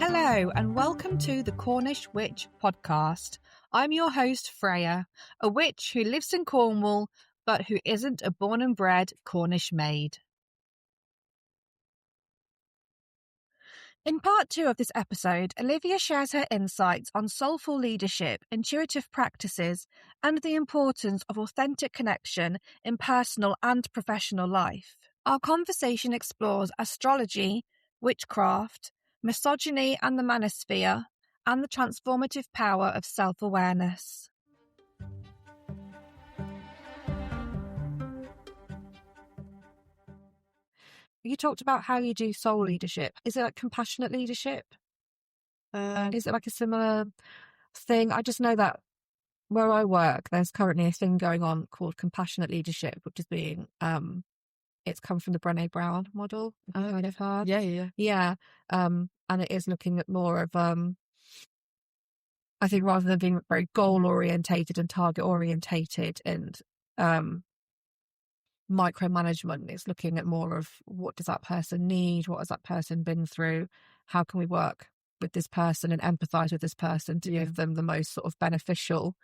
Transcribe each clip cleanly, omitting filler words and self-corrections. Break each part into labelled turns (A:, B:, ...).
A: Hello and welcome to the Cornish Witch podcast. I'm your host Freya, a witch who lives in Cornwall but who isn't a born and bred Cornish maid. In part 2 of this episode, Olivia shares her insights on soulful leadership, intuitive practices, and the importance of authentic connection in personal and professional life. Our conversation explores astrology, witchcraft, misogyny and the manosphere, and the transformative power of self-awareness. You talked about how you do soul leadership. Is it like compassionate leadership? Is it like a similar thing? I just know that where I work, there's currently a thing going on called compassionate leadership, which is being, it's come from the Brené Brown model.
B: Oh,
A: Kind of hard.
B: yeah.
A: And it is looking at more of, I think rather than being very goal orientated and target orientated and micromanagement, it's looking at more of what does that person need, what has that person been through, how can we work with this person and empathize with this person to give them the most sort of beneficial,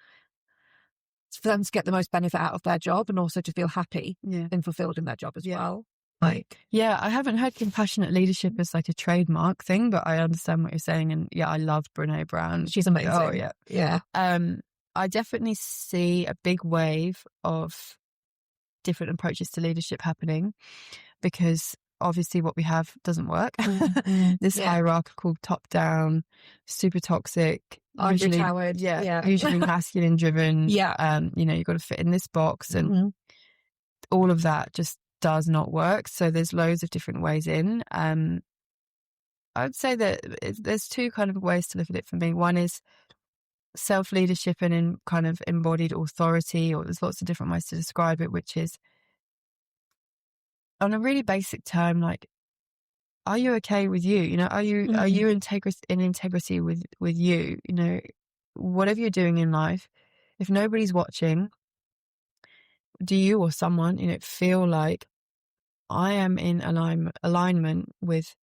A: for them to get the most benefit out of their job and also to feel happy and fulfilled in their job as well.
B: I haven't heard compassionate leadership as like a trademark thing, but I understand what you're saying, and I love Brené Brown.
A: She's amazing.
B: Oh yeah. I definitely see a big wave of different approaches to leadership happening, because obviously what we have doesn't work. This hierarchical, top down, super toxic, usually masculine driven. You've got to fit in this box, and all of that just does not work. So there's loads of different ways in. I would say that there's two kind of ways to look at it for me. One is self-leadership and in kind of embodied authority, or there's lots of different ways to describe it, which is on a really basic term, like, are you okay with you? Are you in integrity with you? Whatever you're doing in life, if nobody's watching, do you or someone, feel like I am in alignment with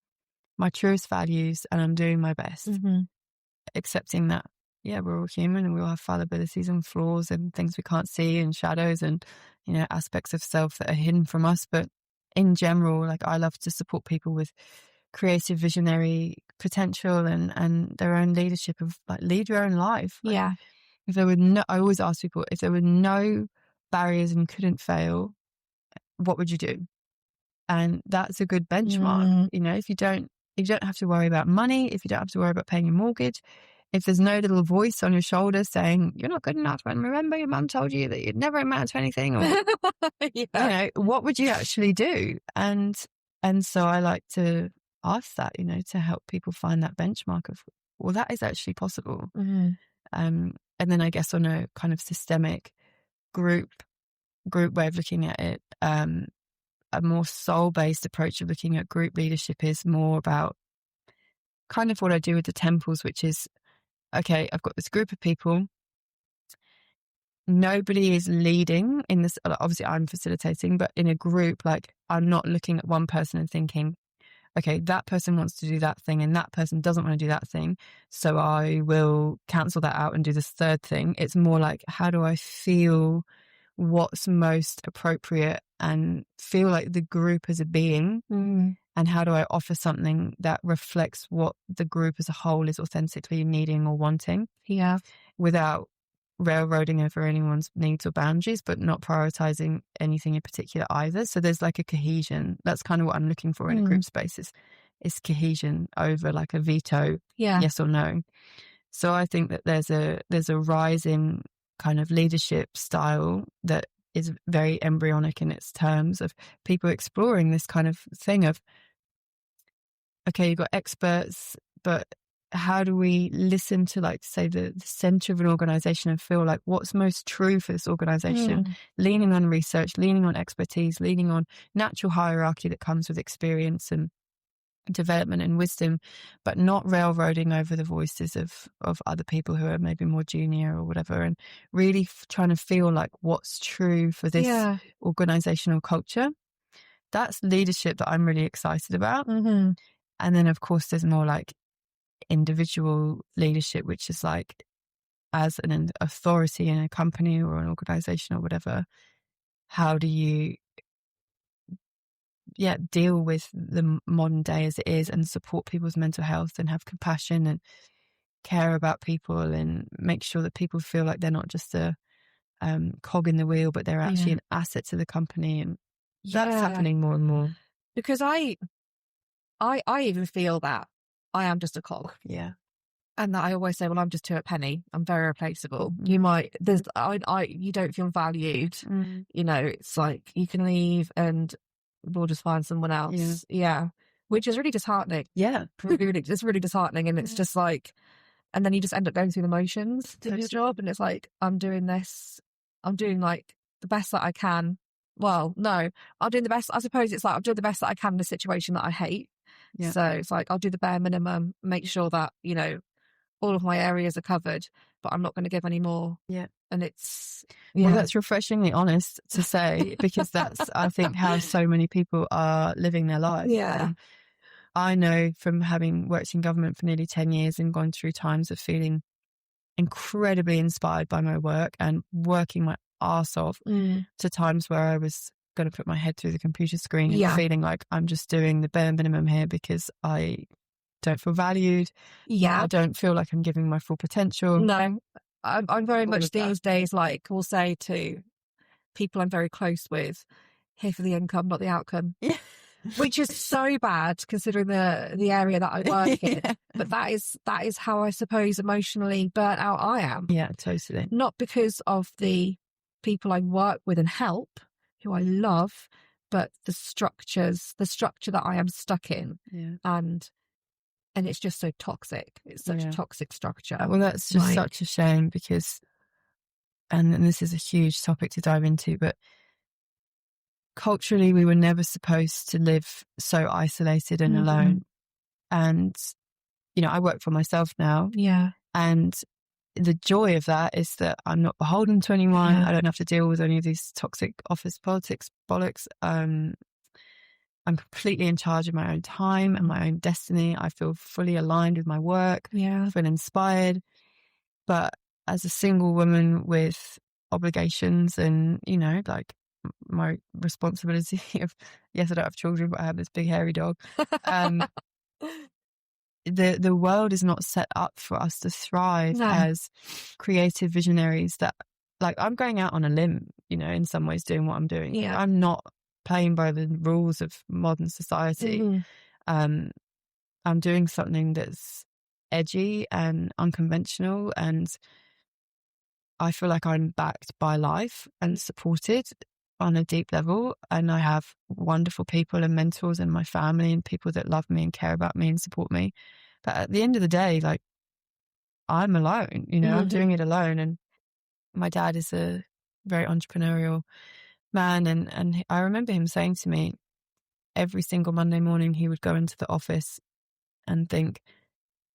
B: my truest values and I'm doing my best, accepting that we're all human and we all have fallibilities and flaws and things we can't see and shadows and aspects of self that are hidden from us. But in general, like, I love to support people with creative visionary potential and their own leadership of, like, lead your own life. Like, if there were I always ask people, if there were no barriers and couldn't fail, what would you do? And that's a good benchmark. If you don't have to worry about money, if you don't have to worry about paying your mortgage, if there's no little voice on your shoulder saying you're not good enough, and remember your mum told you that you'd never amount to anything, or what would you actually do? And so I like to ask that, to help people find that benchmark of, well, that is actually possible. And then I guess on a kind of systemic group way of looking at it, a more soul-based approach of looking at group leadership is more about kind of what I do with the temples, which is, okay, I've got this group of people. Nobody is leading in this. Obviously, I'm facilitating, but in a group, like, I'm not looking at one person and thinking, okay, that person wants to do that thing and that person doesn't want to do that thing, so I will cancel that out and do this third thing. It's more like, how do I feel what's most appropriate and feel like the group as a being? And how do I offer something that reflects what the group as a whole is authentically needing or wanting? Without railroading over anyone's needs or boundaries, but not prioritizing anything in particular either. So there's like a cohesion. That's kind of what I'm looking for in a group space, is cohesion over like a veto, yes or no. So I think that there's a rising kind of leadership style that is very embryonic in its terms of people exploring this kind of thing of, okay, you've got experts, but how do we listen to, like, say, the center of an organization and feel like what's most true for this organization? Leaning on research, leaning on expertise, leaning on natural hierarchy that comes with experience and development and wisdom, but not railroading over the voices of other people who are maybe more junior or whatever, and really trying to feel like what's true for this organizational culture. That's leadership that I'm really excited about. And then, of course, there's more like individual leadership, which is like as an authority in a company or an organization or whatever, how do you deal with the modern day as it is and support people's mental health and have compassion and care about people and make sure that people feel like they're not just a cog in the wheel, but they're actually an asset to the company. And that's happening more and more.
A: Because I even feel that I am just a cog.
B: Yeah.
A: And that I always say, well, I'm just 2 a penny. I'm very replaceable. You might, you don't feel valued. You know, it's like you can leave and we'll just find someone else. Yeah. Which is really disheartening. Yeah. It's really disheartening. And it's just like, and then you just end up going through the motions of your job. And it's like, I'm doing this. I'm doing like the best that I can. Well, no, I'm doing the best. I suppose it's like I'm doing the best that I can in a situation that I hate. Yeah. So it's like, I'll do the bare minimum, make sure that, you know, all of my areas are covered, but I'm not going to give any more. Yeah. And it's...
B: Well, that's refreshingly honest to say, because that's, I think, how so many people are living their lives.
A: Yeah.
B: I know from having worked in government for nearly 10 years and gone through times of feeling incredibly inspired by my work and working my arse off to times where I was going to put my head through the computer screen and feeling like I'm just doing the bare minimum here because I don't feel valued. I don't feel like I'm giving my full potential.
A: No, I'm very much these days, like, will say to people I'm very close with, here for the income, not the outcome. Yeah. Which is so bad considering the area that I work in. But that is how I suppose emotionally burnt out I am.
B: Yeah, totally.
A: Not because of the people I work with and help, who I love, but the structure that I am stuck in. Yeah. And it's just so toxic. It's such a toxic structure.
B: Well, that's just such a shame because, and this is a huge topic to dive into, but culturally we were never supposed to live so isolated and alone. And, you know, I work for myself now. Yeah. And the joy of that is that I'm not beholden to anyone. I don't have to deal with any of these toxic office politics bollocks. I'm completely in charge of my own time and my own destiny. I feel fully aligned with my work. Yeah. I feel inspired. But as a single woman with obligations and, you know, like my responsibility of, yes, I don't have children, but I have this big hairy dog. The world is not set up for us to thrive as creative visionaries that, like, I'm going out on a limb, you know, in some ways doing what I'm doing. Yeah. I'm not playing by the rules of modern society. I'm doing something that's edgy and unconventional, and I feel like I'm backed by life and supported on a deep level, and I have wonderful people and mentors in my family and people that love me and care about me and support me. But at the end of the day, like, I'm alone, you know, I'm doing it alone. And my dad is a very entrepreneurial man, and I remember him saying to me every single Monday morning he would go into the office and think,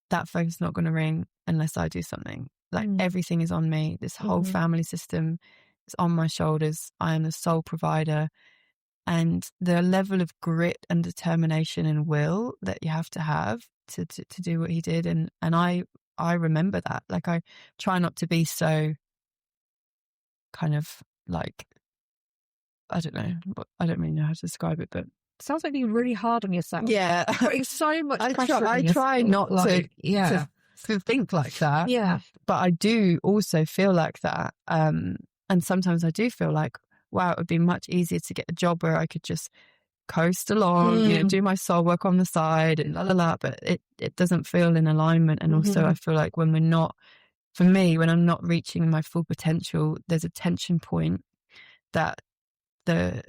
B: that phone's not going to ring unless I do something. Like, everything is on me. This whole family system is on my shoulders. I am the sole provider. And the level of grit and determination and will that you have to do what he did. And I remember that. Like, I try not to be so kind of like, I don't really know how to describe it, but
A: it sounds like you're really hard on yourself.
B: Yeah.
A: Putting so much pressure
B: I try not to think like that. Yeah. But I do also feel like that. And sometimes I do feel like, wow, it would be much easier to get a job where I could just coast along, you know, do my soul work on the side and but it doesn't feel in alignment. And also I feel like when I'm not reaching my full potential, there's a tension point that the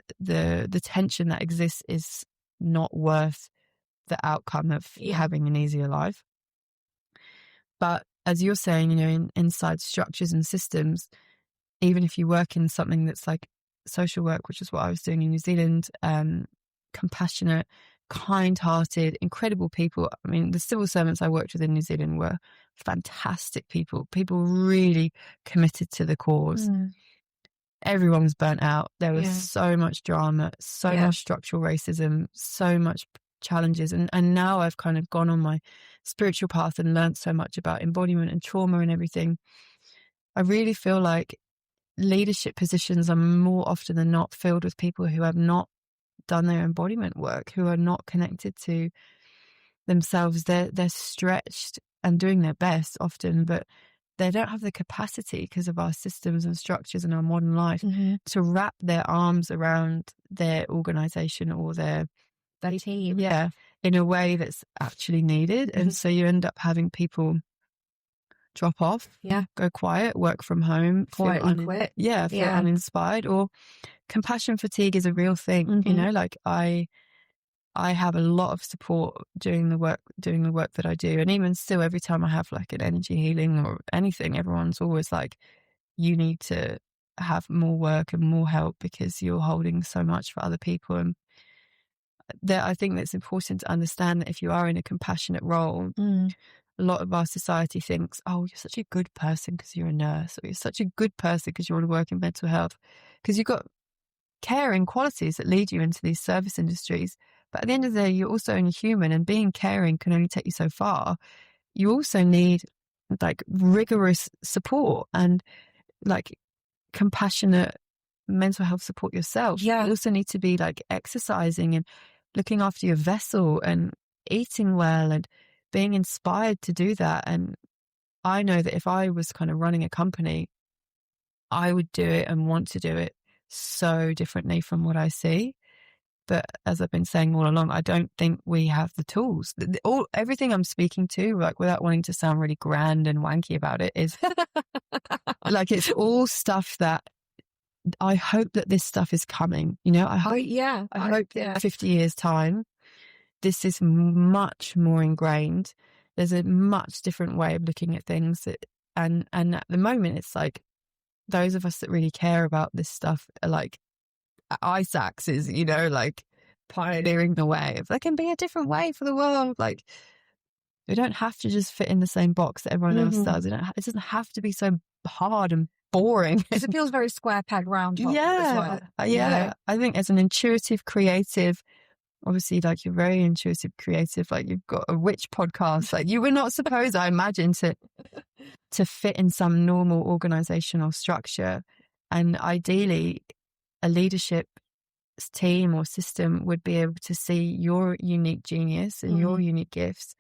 B: tension that exists is not worth the outcome of having an easier life. But as you're saying, you know, inside structures and systems, even if you work in something that's like social work, which is what I was doing in New Zealand, compassionate, kind-hearted, incredible people. I mean, the civil servants I worked with in New Zealand were fantastic people really committed to the cause. Everyone was burnt out. There was so much drama, so much structural racism, so much challenges. And now I've kind of gone on my spiritual path and learned so much about embodiment and trauma and everything. I really feel like leadership positions are more often than not filled with people who have not done their embodiment work, who are not connected to themselves. They're stretched and doing their best often, but they don't have the capacity, because of our systems and structures and our modern life, to wrap their arms around their organization or their
A: team.
B: Yeah, in a way that's actually needed. And so you end up having people drop off, go quiet, work from home,
A: quietly quit.
B: Feel uninspired, or compassion fatigue is a real thing. You know, like I have a lot of support doing the work that I do. And even still, every time I have like an energy healing or anything, everyone's always like, you need to have more work and more help because you're holding so much for other people. And I think that's important to understand that if you are in a compassionate role, a lot of our society thinks, oh, you're such a good person because you're a nurse, or you're such a good person because you want to work in mental health, because you've got caring qualities that lead you into these service industries. But at the end of the day, you're also only human, and being caring can only take you so far. You also need like rigorous support and like compassionate mental health support yourself. You also need to be like exercising and looking after your vessel and eating well and being inspired to do that. And I know that if I was kind of running a company, I would do it and want to do it so differently from what I see. But as I've been saying all along, I don't think we have the tools. Everything I'm speaking to, like without wanting to sound really grand and wanky about it, is like it's all stuff that I hope that this stuff is coming. You know, I hope in 50 years' time, this is much more ingrained. There's a much different way of looking at things. And at the moment, it's like those of us that really care about this stuff are like ice axes, you know, like pioneering the way. If there can be a different way for the world, like we don't have to just fit in the same box that everyone else does. It doesn't have to be so hard and boring.
A: It feels very square peg round hole as well.
B: I think as an intuitive creative, obviously, like you're very intuitive creative, like you've got a witch podcast, like you were not supposed, I imagine, to fit in some normal organizational structure. And ideally, a leadership team or system would be able to see your unique genius and your unique gifts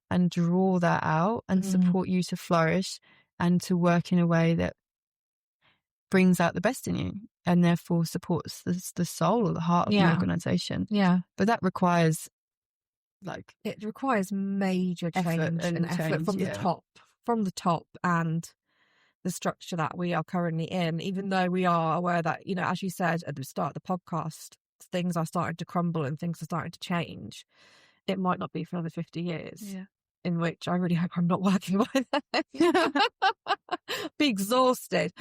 B: and draw that out and support you to flourish and to work in a way that brings out the best in you and therefore supports the soul or the heart of the organization. But that requires
A: it requires major change and effort from the top and the structure that we are currently in, even though we are aware that, you know, as you said at the start of the podcast, things are starting to crumble and things are starting to change. It might not be for another 50 years, in which I really hope I'm not working by then. Be exhausted.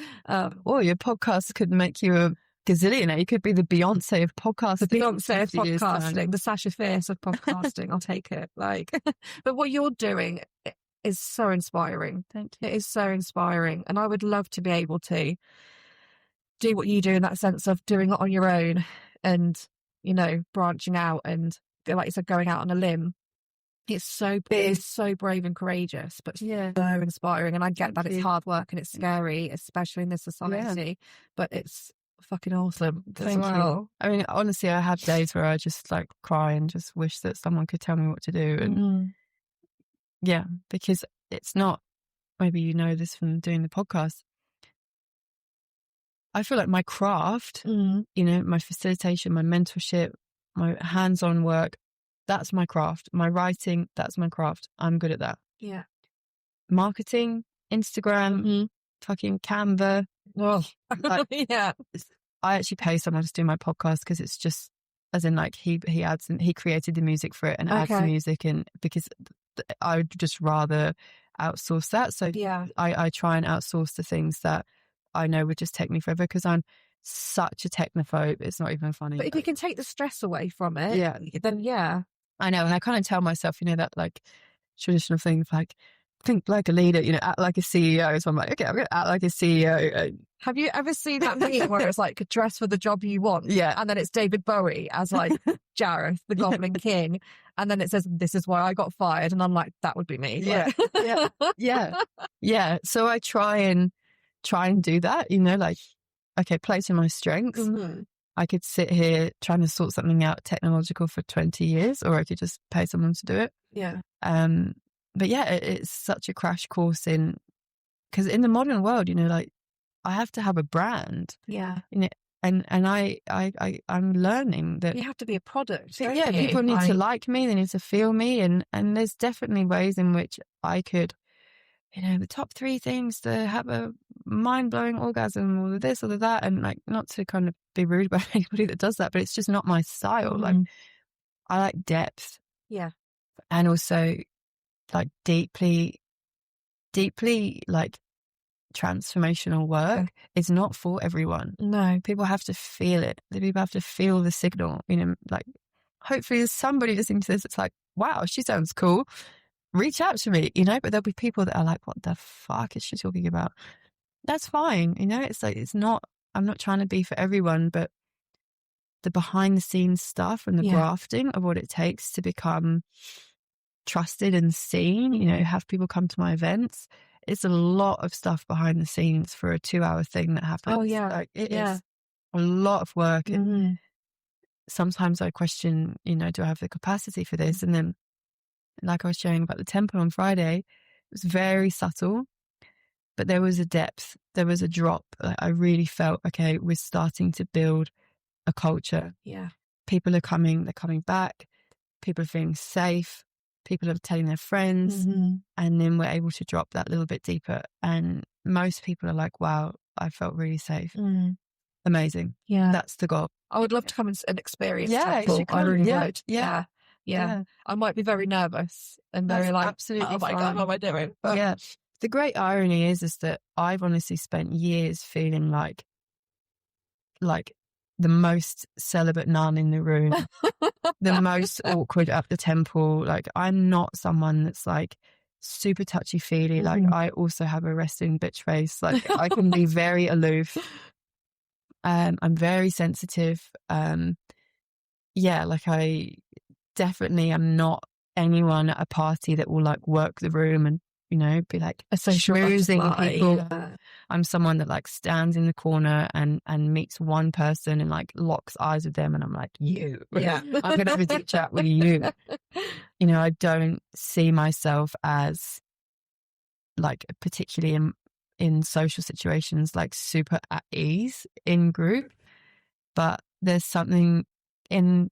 B: Or your podcast could make you a gazillionaire. You could be the Beyonce of podcasting.
A: The Beyonce of podcasting, the Sasha Fierce of podcasting. I'll take it. But what you're doing is so inspiring.
B: Thank you.
A: It is so inspiring. And I would love to be able to do what you do in that sense of doing it on your own and, you know, branching out and, like you said, going out on a limb. It's so big, it's so brave and courageous, but so inspiring. And I get that it's hard work and it's scary, especially in this society, but it's fucking awesome as well.
B: I mean, honestly, I have days where I just like cry and just wish that someone could tell me what to do. And because it's not, maybe you know this from doing the podcast, I feel like my craft, you know, my facilitation, my mentorship, my hands-on work, that's my craft. My writing, that's my craft. I'm good at that.
A: Yeah.
B: Marketing, Instagram, fucking Canva.
A: Oh,
B: I actually pay someone to do my podcast because it's just, as in like he adds and he created the music for it and adds the music, and because I would just rather outsource that. So I try and outsource the things that I know would just take me forever because I'm such a technophobe. It's not even funny.
A: But if you can take the stress away from it, then
B: I know. And I kind of tell myself, you know, that like traditional thing of like, think like a leader, you know, act like a CEO. So I'm like, okay, I'm going to act like a CEO.
A: Have you ever seen that meme where it's like, dress for the job you want?
B: Yeah.
A: And then it's David Bowie as like Jareth, the Goblin King. And then it says, this is why I got fired. And I'm like, that would be me.
B: Yeah. Yeah. So I try and do that, you know, like, okay, play to my strengths.
A: Mm-hmm.
B: I could sit here trying to sort something out technological for 20 years, or I could just pay someone to do it.
A: Yeah.
B: But yeah, it's such a crash course because in the modern world, you know, like I have to have a brand.
A: Yeah.
B: You know, and I'm learning that
A: you have to be a product.
B: Yeah, people need to like me, they need to feel me, and there's definitely ways in which I could, you know, the top 3 things to have a mind-blowing orgasm, or this or that, and like, not to kind of be rude about anybody that does that, but it's just not my style.
A: Mm-hmm.
B: Like, I like depth.
A: Yeah.
B: And also like deeply like transformational work is not for everyone.
A: No.
B: People have to feel it. The people have to feel the signal, you know, like hopefully there's somebody listening to this. It's like, wow, she sounds cool. Reach out to me, you know, but there'll be people that are like, what the fuck is she talking about? That's fine. You know, it's like, I'm not trying to be for everyone, but the behind the scenes stuff and the grafting of what it takes to become trusted and seen, you know, have people come to my events. It's a lot of stuff behind the scenes for a 2-hour thing that happens.
A: Oh yeah.
B: Like, it is a lot of work.
A: Mm-hmm.
B: And sometimes I question, you know, do I have the capacity for this? And then, like I was sharing about the temple on Friday, it was very subtle, but there was a depth, there was a drop. Like, I really felt, okay, we're starting to build a culture.
A: Yeah.
B: People are coming, they're coming back. People are feeling safe. People are telling their friends.
A: Mm-hmm.
B: And then we're able to drop that little bit deeper. And most people are like, wow, I felt really safe.
A: Mm.
B: Amazing.
A: Yeah.
B: That's the goal.
A: I would love to come and experience
B: temple.
A: I really would.
B: Yeah.
A: I might be very nervous and very like,
B: absolutely
A: oh my
B: fine.
A: God, what am I doing? But
B: yeah. The great irony is that I've honestly spent years feeling like the most celibate nun in the room, the most awkward at the temple. Like, I'm not someone that's like super touchy-feely. Like, I also have a resting bitch face. Like, I can be very aloof. I'm very sensitive. Like, I definitely am not anyone at a party that will like work the room and, you know, be like
A: a social
B: schmoozing people.
A: Yeah.
B: I'm someone that like stands in the corner and meets one person and like locks eyes with them, and I'm like, you.
A: Yeah.
B: I'm gonna have a deep chat with you. You know, I don't see myself as like, particularly in social situations, like super at ease in group. But there's something in,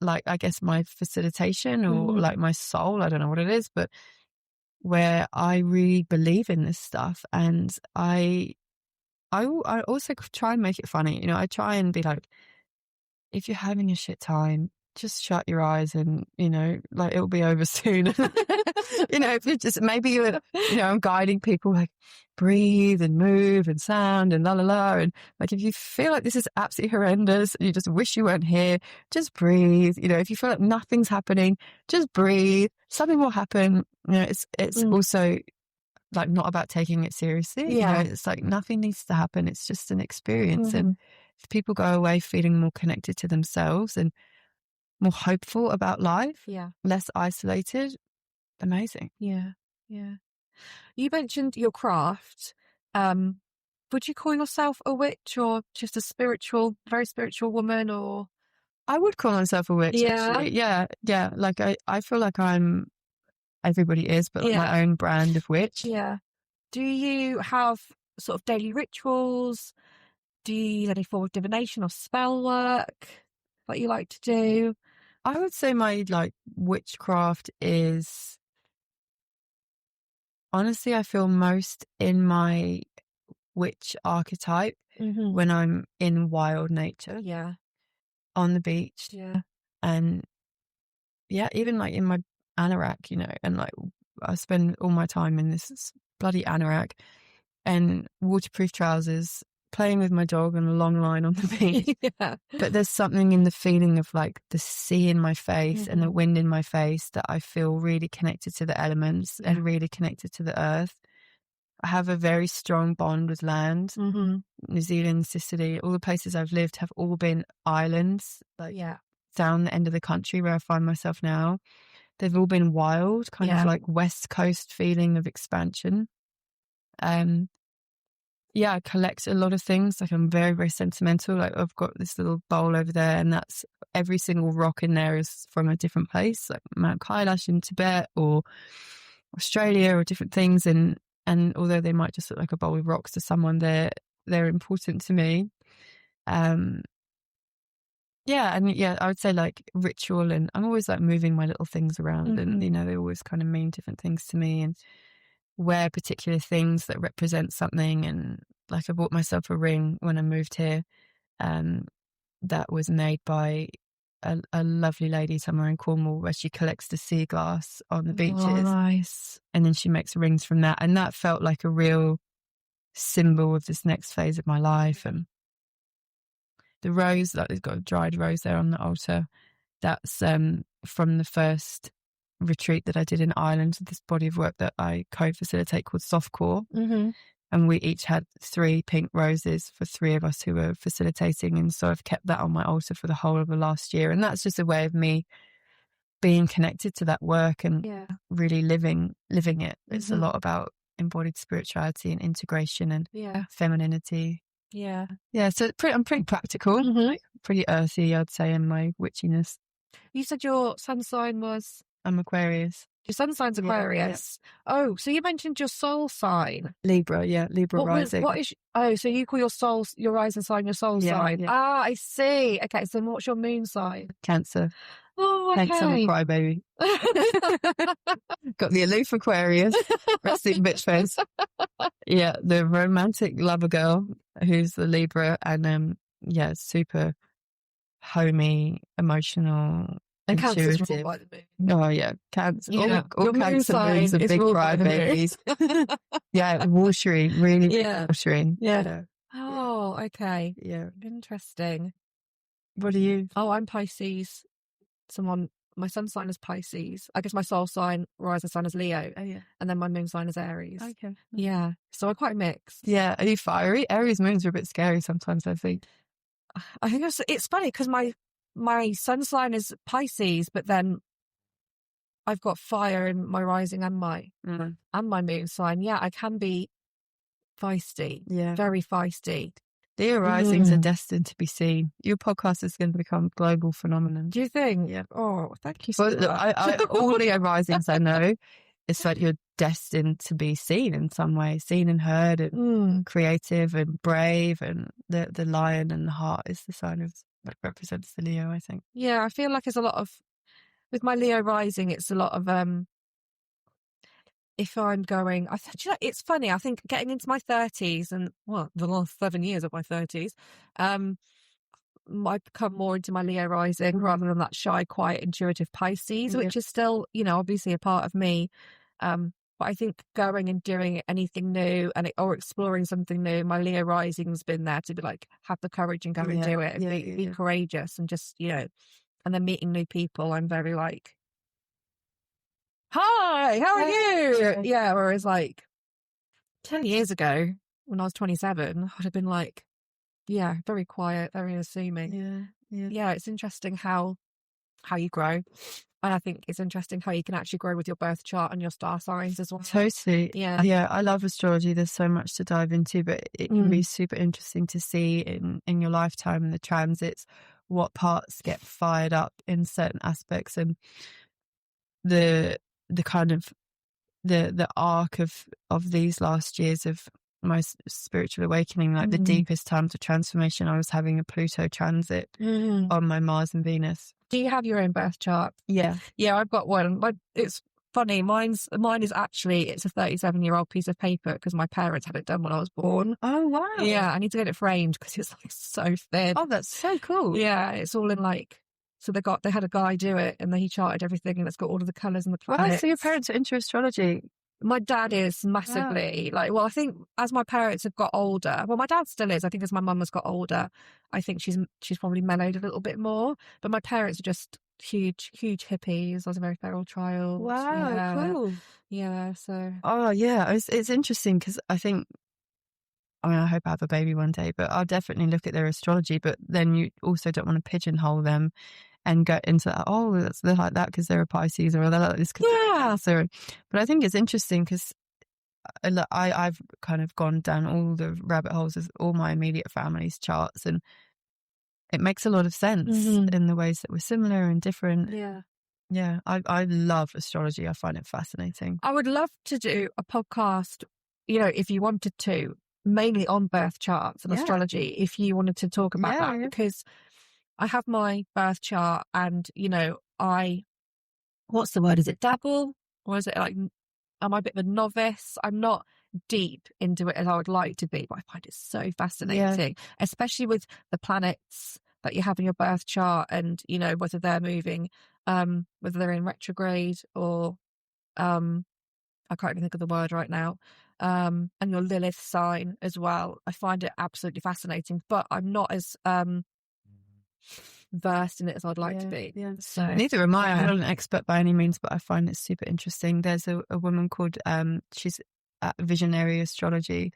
B: like, I guess my facilitation or like my soul, I don't know what it is, but where I really believe in this stuff. And I also try and make it funny. You know, I try and be like, if you're having a shit time, just shut your eyes and, you know, like, it'll be over soon. You know, if you just, maybe you're, you know, I'm guiding people like, breathe and move and sound and la la la. And like, if you feel like this is absolutely horrendous and you just wish you weren't here, just breathe. You know, if you feel like nothing's happening, just breathe. Something will happen. You know, it's also like not about taking it seriously.
A: Yeah.
B: You know, it's like nothing needs to happen. It's just an experience. And if people go away feeling more connected to themselves and more hopeful about life, less isolated, amazing.
A: Yeah. You mentioned your craft. Would you call yourself a witch or just a very spiritual woman? Or
B: I would call myself a witch. Actually. Yeah. Like, I feel like everybody is, but like my own brand of witch.
A: Yeah. Do you have sort of daily rituals? Do you use any form of divination or spell work that you like to do?
B: I would say my like witchcraft is, honestly, I feel most in my witch archetype when I'm in wild nature.
A: Yeah.
B: On the beach.
A: Yeah.
B: And even like in my anorak, you know, and like I spend all my time in this bloody anorak and waterproof trousers, playing with my dog on a long line on the beach.
A: Yeah.
B: But there's something in the feeling of like the sea in my face and the wind in my face that I feel really connected to the elements and really connected to the earth. I have a very strong bond with land. New Zealand, Sicily, all the places I've lived have all been islands, like down the end of the country where I find myself now. They've all been wild, kind of like West Coast feeling of expansion. I collect a lot of things. Like I'm very, very sentimental. Like I've got this little bowl over there, and that's every single rock in there is from a different place, like Mount Kailash in Tibet or Australia or different things. And although they might just look like a bowl of rocks to someone, they're important to me. I would say like ritual, and I'm always like moving my little things around, and you know, they always kind of mean different things to me, and wear particular things that represent something. And like I bought myself a ring when I moved here, that was made by a lovely lady somewhere in Cornwall, where she collects the sea glass on the beaches.
A: Oh, nice.
B: And then she makes rings from that, and that felt like a real symbol of this next phase of my life. And the rose, like there's got a dried rose there on the altar, that's from the first retreat that I did in Ireland, this body of work that I co-facilitate called Softcore. And we each had 3 pink roses for 3 of us who were facilitating, and so I've kept that on my altar for the whole of the last year. And that's just a way of me being connected to that work and really living it. It's a lot about embodied spirituality and integration and femininity. So I'm pretty practical, like pretty earthy, I'd say, in my witchiness.
A: You said your sun sign was?
B: I'm Aquarius.
A: Your sun sign's Aquarius. Yeah. Oh, so you mentioned your soul sign.
B: Libra, Libra rising.
A: So you call your rising sign your soul sign? Yeah. Ah, I see. Okay, so what's your moon sign?
B: Cancer.
A: Oh, okay.
B: Hence I'm a crybaby. Got the aloof Aquarius, resting bitch face. Yeah, the romantic lover girl who's the Libra, and super homey, emotional,
A: and Cancer's
B: intuitive.
A: ruled by the moon.
B: Oh yeah, Cancer. All Cancer moons are big crybabies. Watery, really watery.
A: Yeah. Oh, okay.
B: Yeah.
A: Interesting.
B: What are you?
A: Oh, I'm Pisces. My sun sign is Pisces. I guess my soul sign, rising sign is Leo.
B: Oh yeah.
A: And then my moon sign is Aries.
B: Okay.
A: Yeah. So I'm quite mixed.
B: Yeah. Are you fiery? Aries moons are a bit scary sometimes, I think.
A: I think it's funny because my sun sign is Pisces, but then I've got fire in my rising and my moon sign. Yeah, I can be feisty. Yeah. Very feisty.
B: Leo risings are destined to be seen. Your podcast is going to become a global phenomenon.
A: Do you think?
B: Yeah.
A: Oh, thank you so much.
B: All Leo risings I know, it's like you're destined to be seen in some way, seen and heard, and creative and brave, and the lion and the heart is the sign of that represents the Leo, I think.
A: Yeah, I feel like it's a lot of, with my Leo rising, it's a lot of if I'm going, it's funny, I think getting into my 30s and, the last 7 years of my 30s, I become more into my Leo rising rather than that shy, quiet, intuitive Pisces, which is still, obviously a part of me. But I think going and doing anything new or exploring something new, my Leo rising's been there to be like, have the courage and go and do it and be courageous and just, and then meeting new people, I'm very like, hi, how are you? Yeah, whereas like 10 years ago, when I was 27, I'd have been like, very quiet, very unassuming. Yeah, it's interesting how you grow. And I think it's interesting how you can actually grow with your birth chart and your star signs as well.
B: Totally. Yeah, I love astrology. There's so much to dive into, but it can be super interesting to see in your lifetime and the transits, what parts get fired up in certain aspects, and the kind of the arc of these last years of my spiritual awakening, like the deepest times of transformation, I was having a Pluto transit on my Mars and Venus.
A: Do you have your own birth chart?
B: Yeah,
A: I've got one. It's funny. Mine is actually, it's a 37-year-old piece of paper because my parents had it done when I was born.
B: Oh wow!
A: Yeah, I need to get it framed because it's like so thin.
B: Oh, that's so cool.
A: Yeah, it's all in like. So they had a guy do it, and then he charted everything, and it's got all of the colours and the planets.
B: Wow, so your parents are into astrology.
A: My dad is massively like, well, I think as my parents have got older, well, my dad still is. I think as my mum has got older, I think she's probably mellowed a little bit more. But my parents are just huge hippies. I was a very feral child.
B: Wow, cool.
A: Yeah. So.
B: Oh yeah, it's interesting because I think, I mean, I hope I have a baby one day, but I'll definitely look at their astrology. But then you also don't want to pigeonhole them and go into that, oh, they're like that because they're a Pisces, or they're like this because they're a Cancer. But I think it's interesting because I've kind of gone down all the rabbit holes of all my immediate family's charts, and it makes a lot of sense in the ways that we're similar and different. Yeah, I love astrology. I find it fascinating.
A: I would love to do a podcast, if you wanted to, mainly on birth charts and astrology, if you wanted to talk about that, because I have my birth chart and, what's the word? Is it dabble? Or is it like, am I a bit of a novice? I'm not deep into it as I would like to be, but I find it so fascinating, especially with the planets that you have in your birth chart and, whether they're moving, whether they're in retrograde or, I can't even think of the word right now, and your Lilith sign as well. I find it absolutely fascinating, but I'm not as, versed in it as I'd like to be. So
B: neither am I. I'm not an expert by any means, but I find it super interesting. There's a woman called she's at Visionary Astrology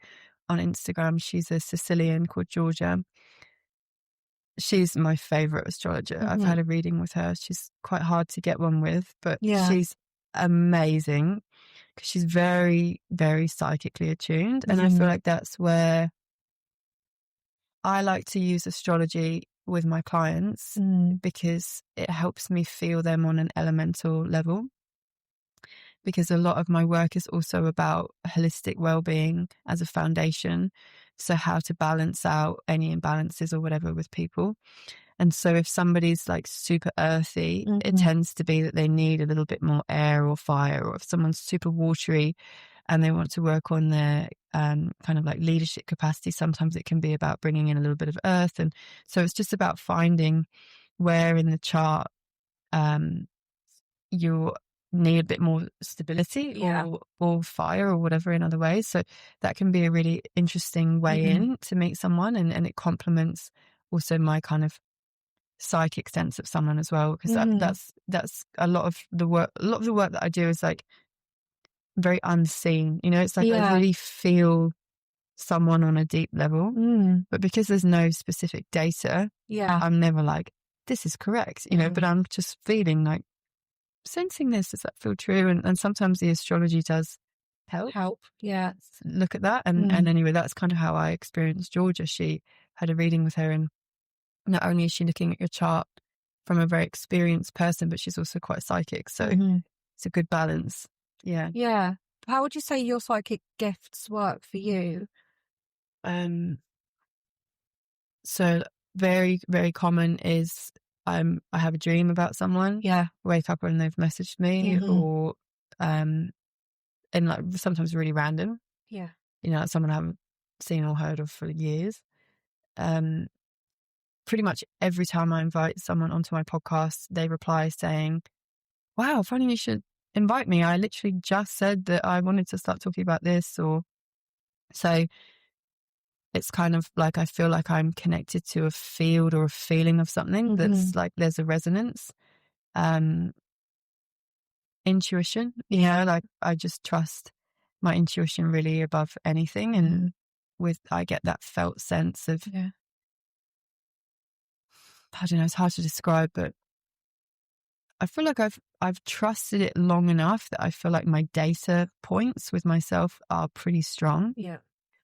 B: on Instagram. She's a Sicilian called Georgia. She's my favorite astrologer. I've had a reading with her. She's quite hard to get one with, but she's amazing because she's very, very psychically attuned. And I feel like that's where I like to use astrology with my clients because it helps me feel them on an elemental level. Because a lot of my work is also about holistic well-being as a foundation. So how to balance out any imbalances or whatever with people. And so if somebody's like super earthy, it tends to be that they need a little bit more air or fire. Or if someone's super watery and they want to work on their kind of like leadership capacity, sometimes it can be about bringing in a little bit of earth. And so it's just about finding where in the chart you need a bit more stability or fire or whatever in other ways. So that can be a really interesting way in to meet someone, and it complements also my kind of psychic sense of someone as well, because that's a lot of the work. A lot of the work that I do is like very unseen. It's like I really feel someone on a deep level, but because there's no specific data, I'm never like, this is correct, but I'm just feeling like, sensing this, does that feel true? And sometimes the astrology does help look at that. And anyway, that's kind of how I experienced Georgia. She had a reading with her, and not only is she looking at your chart from a very experienced person, but she's also quite psychic, so it's a good balance.
A: How would you say your psychic gifts work for you?
B: So very, very common is I have a dream about someone. Wake up and they've messaged me, or and like sometimes really random. Like someone I haven't seen or heard of for years. Pretty much every time I invite someone onto my podcast, they reply saying, "Wow, funny you should invite me. I literally just said that I wanted to start talking about this." Or so it's kind of like I feel like I'm connected to a field or a feeling of something that's like there's a resonance. Intuition, like I just trust my intuition really above anything. And I get that felt sense of, I don't know, it's hard to describe, but I feel like I've trusted it long enough that I feel like my data points with myself are pretty strong.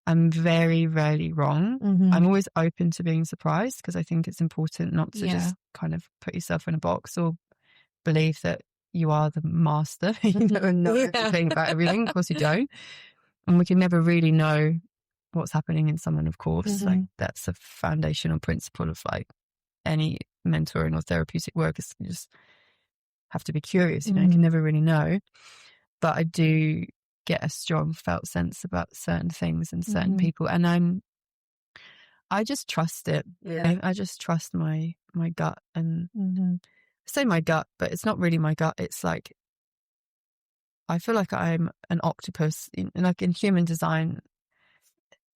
B: I'm very rarely wrong. I'm always open to being surprised, because I think it's important not to just kind of put yourself in a box or believe that you are the master, and know everything about everything. Of course you don't. And we can never really know what's happening in someone, of course. Like that's a foundational principle of like any mentoring or therapeutic work, is you just have to be curious, you can never really know. But I do get a strong felt sense about certain things and certain people, and I just trust it. I just trust my gut, and I say my gut, but it's not really my gut. It's like I feel like I'm an octopus. Like in human design,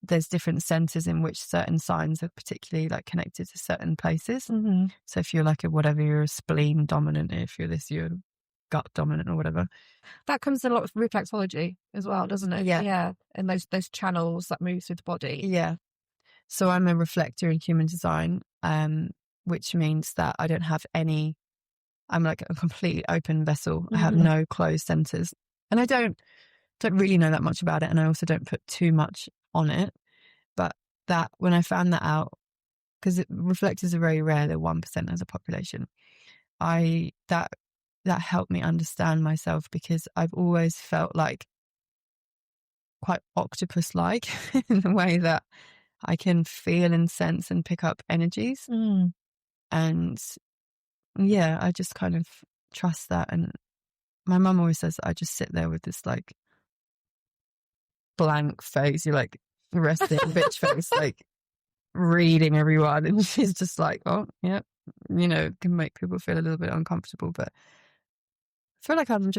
B: there's different centers in which certain signs are particularly like connected to certain places.
A: Mm-hmm.
B: So if you're like you're a spleen dominant. If you're you're gut dominant or whatever.
A: That comes in a lot of reflexology as well, doesn't it?
B: Yeah.
A: And those channels that move through the body.
B: Yeah. So I'm a reflector in human design, which means that I don't have any. I'm like a completely open vessel. I have no closed centers, and I don't really know that much about it, and I also don't put too much on it. But that when I found that out, because reflectors are very rare, they're 1% as a population. That helped me understand myself, because I've always felt like quite octopus-like in the way that I can feel and sense and pick up energies. And yeah, I just kind of trust that. And my mum always says I just sit there with this like blank face. You're like resting bitch face, like reading everyone. And she's just like, oh, yeah, can make people feel a little bit uncomfortable. But I feel like I'm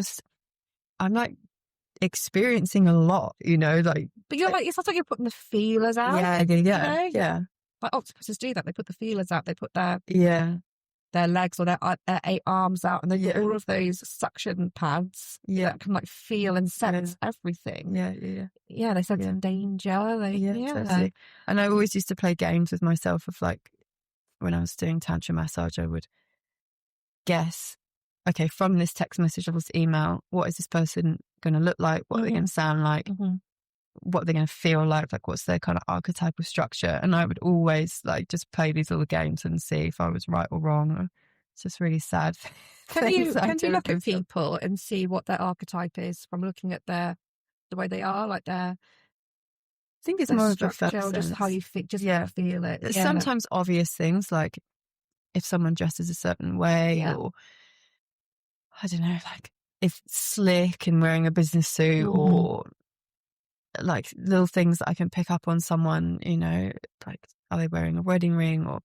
B: like experiencing a lot, like.
A: But you're like, it's not like you're putting the feelers out.
B: Yeah.
A: Like octopuses do that. They put the feelers out. They put their legs or their 8 arms out, and then all of those suction pads that can like feel and sense everything.
B: Yeah.
A: They sense danger.
B: Totally. And I always used to play games with myself of like, when I was doing tantra massage, I would guess, okay, from this text message or this email, what is this person going to look like? What are they going to sound like? What they're going to feel like what's their kind of archetypal structure. And I would always like just play these little games and see if I was right or wrong. It's just really sad.
A: Can you look at people and see what their archetype is from looking at the way they are, like their,
B: I think it's more
A: structure,
B: of a
A: just how you feel, feel it.
B: Sometimes obvious things, like if someone dresses a certain way, or I don't know, like if slick and wearing a business suit, or like little things that I can pick up on someone, like are they wearing a wedding ring, or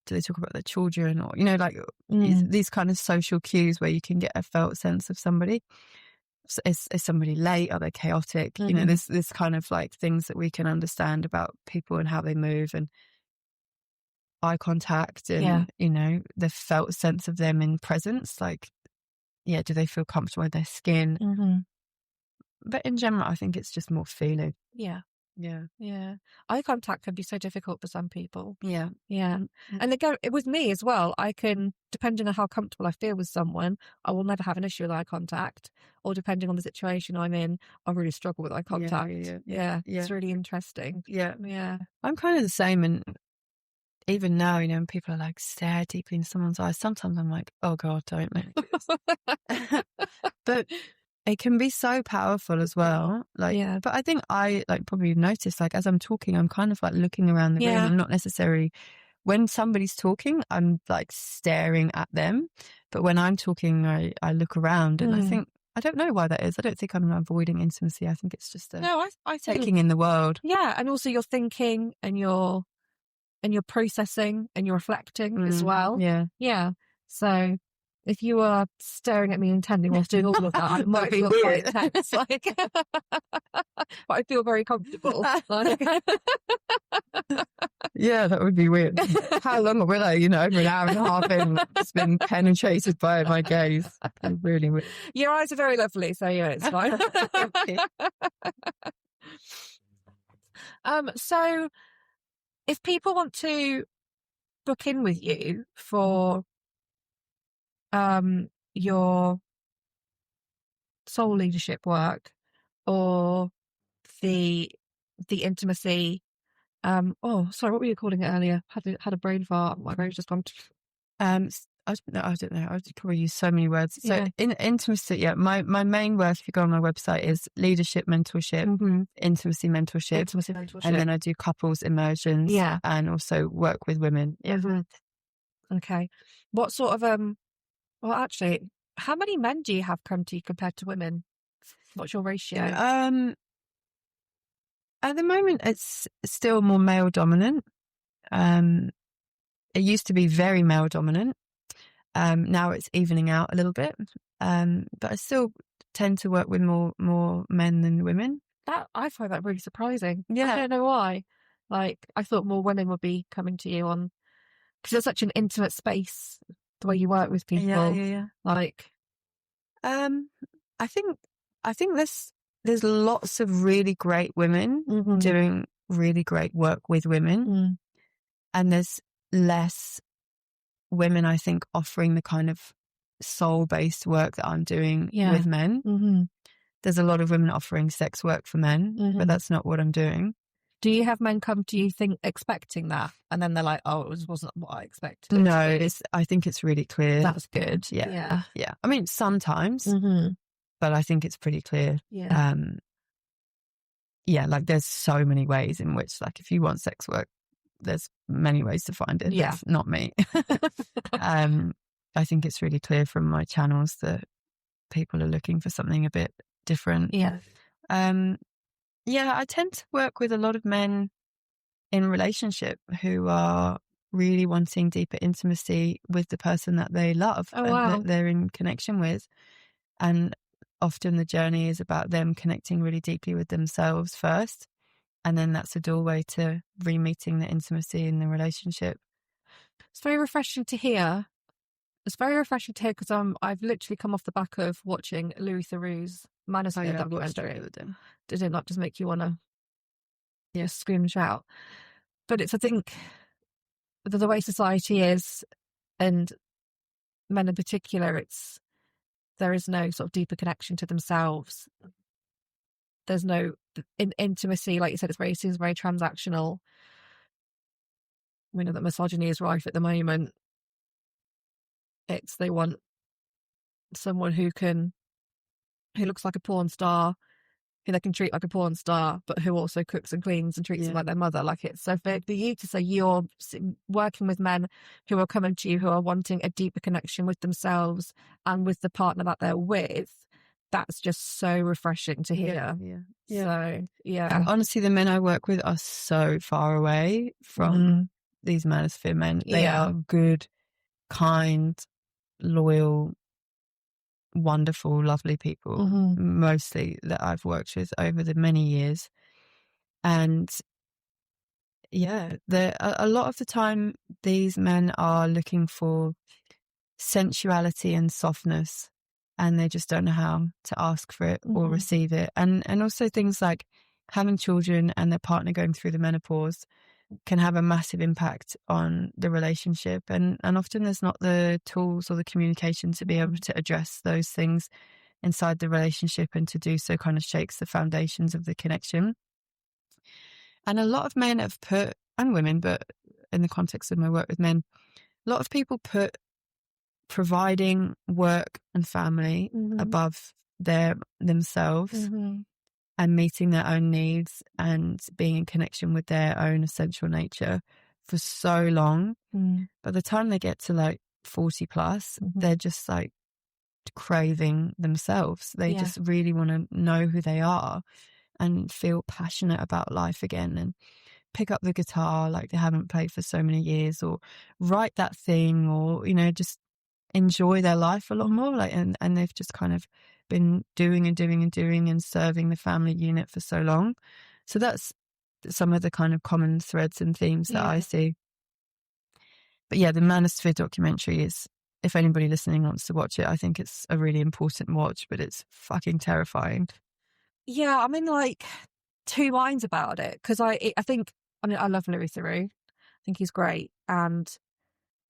B: do they talk about their children, or like these kind of social cues where you can get a felt sense of somebody. So is somebody late? Are they chaotic? There's this kind of like things that we can understand about people and how they move, and eye contact, and the felt sense of them in presence, like do they feel comfortable with their skin? But in general, I think it's just more feeling.
A: Yeah. Eye contact can be so difficult for some people.
B: Yeah.
A: And again, with me as well, I can, depending on how comfortable I feel with someone, I will never have an issue with eye contact. Or depending on the situation I'm in, I really struggle with eye contact. Yeah. It's really interesting.
B: Yeah. I'm kind of the same. And even now, when people are like, stare deeply into someone's eyes, sometimes I'm like, oh God, don't let me do this. But it can be so powerful as well. But I think I probably noticed, as I'm talking, I'm kind of looking around the room. I'm not necessarily, when somebody's talking, I'm staring at them. But when I'm talking, I look around, and I think, I don't know why that is. I don't think I'm avoiding intimacy. I think it's just
A: I
B: taking in the world.
A: Yeah. And also you're thinking, and you're processing, and you're reflecting as well. Yeah. So if you are staring at me intently whilst doing all of that, I might feel quite intense. But I feel very comfortable.
B: Yeah, that would be weird. How long will I, over an hour and a half in, it's been penetrated by my gaze. Really weird.
A: Your eyes are very lovely, so it's fine. So if people want to book in with you for your soul leadership work, or the intimacy, sorry, what were you calling it earlier? Had a brain fart. My brain's just gone.
B: I don't know. I would probably use so many words. So in intimacy, my main work, if you go on my website, is leadership mentorship, intimacy mentorship, and then I do couples immersions, and also work with women.
A: Okay. What sort of well, actually, how many men do you have come to you compared to women? What's your ratio?
B: At the moment, it's still more male dominant. It used to be very male dominant. Now it's evening out a little bit. But I still tend to work with more men than women.
A: That I find that really surprising.
B: Yeah.
A: I don't know why. Like, I thought more women would be coming to you on, because it's such an intimate space, the way you work with people.
B: Yeah.
A: Like,
B: I think there's lots of really great women doing really great work with women, and there's less women, I think, offering the kind of soul-based work that I'm doing with men. There's a lot of women offering sex work for men, but that's not what I'm doing.
A: Do you have men come to you expecting that, and then they're like, "Oh, it wasn't what I expected"?
B: No, I think it's really clear.
A: That's good.
B: Yeah. I mean, sometimes, but I think it's pretty clear. Like there's so many ways in which, like, if you want sex work, there's many ways to find it. That's not me. I think it's really clear from my channels that people are looking for something a bit different. I tend to work with a lot of men in relationship who are really wanting deeper intimacy with the person that they love that they're in connection with. And often the journey is about them connecting really deeply with themselves first. And then that's a doorway to re-meeting the intimacy in the relationship.
A: It's very refreshing to hear. Because I've literally come off the back of watching Louis Theroux's Manosphere documentary. Did it not just make you want to scream and shout? But I think the way society is, and men in particular, there is no sort of deeper connection to themselves. There's no intimacy, like you said. It seems very transactional. We know that misogyny is rife at the moment. They want someone who looks like a porn star, who they can treat like a porn star, but who also cooks and cleans and treats them like their mother. Like, it's so for you to say you're working with men who are coming to you, who are wanting a deeper connection with themselves and with the partner that they're with. That's just so refreshing to hear. So,
B: And honestly, the men I work with are so far away from these manosphere men. They are good, kind, loyal, wonderful, lovely people, mostly, that I've worked with over the many years. And a lot of the time these men are looking for sensuality and softness, and they just don't know how to ask for it or receive it. And also things like having children and their partner going through the menopause can have a massive impact on the relationship. And often there's not the tools or the communication to be able to address those things inside the relationship, and to do so kind of shakes the foundations of the connection. And a lot of men have put, and women, but in the context of my work with men, a lot of people put providing work and family above themselves and meeting their own needs and being in connection with their own essential nature for so long. By the time they get to like 40 plus, they're just like craving themselves. They just really want to know who they are and feel passionate about life again, and pick up the guitar like they haven't played for so many years, or write that thing, or just enjoy their life a lot more. Like, and they've just kind of been doing and serving the family unit for so long. So that's some of the kind of common threads and themes that I see. But the Manosphere documentary is, if anybody listening wants to watch it, I think it's a really important watch, but it's fucking terrifying.
A: I'm in like two minds about it, because I I love Louis Theroux. I think he's great, and